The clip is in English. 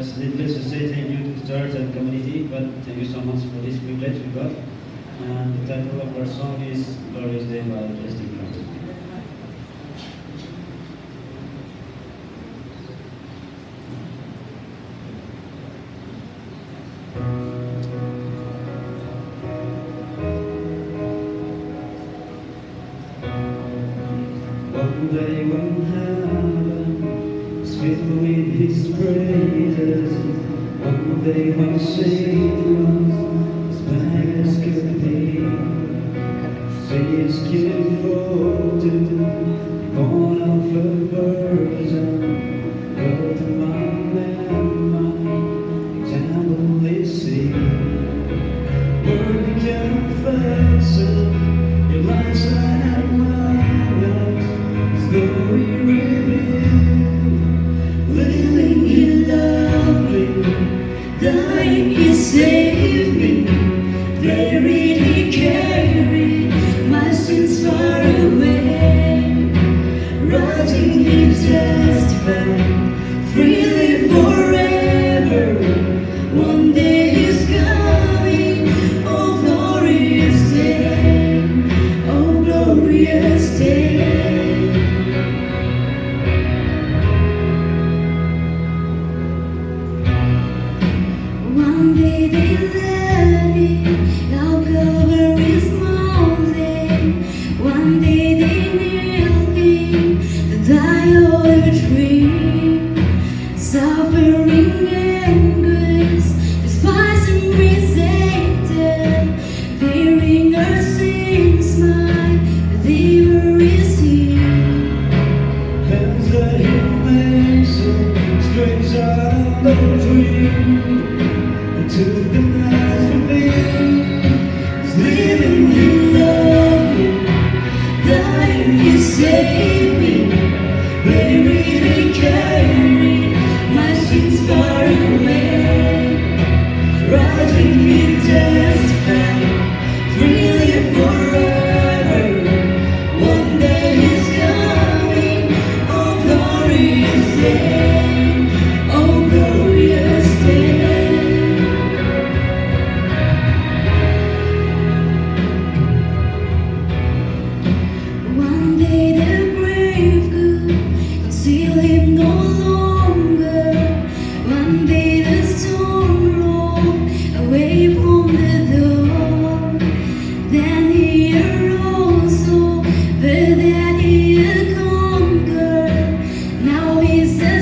just needless to say thank you to the church and community, but thank you so much for this privilege we got. And the title of our song is Glorious Day by Justin Bieber. One day when heaven is filled with His praises, one day when Satan as bad as could be, faith's killing for to born of a virgin, go to my example is see. Word became flesh, your light shine at my eyes, His glory revealed. Living He loved me, dying He saved me, buried He carried my sins far away, rising He testified freely forever. One day He's coming, oh glorious day, oh glorious day. One day they let me out cover His mountain. One day they nailed me to die on a tree. Suffering and grace, despised and rejected, bearing our sins, my Redeemer is He. Hands that He makes, straight out of the tree. Took the night for me, He's living He loved me, dying He saved me, buried He carried my sins far away, rising He testified freely forever. One day He's coming, oh glorious day, oh glorious day. One day the grave could conceal Him no longer. One day the stone rolled away from the door. Then He arose, over that He had conquered. Now He's the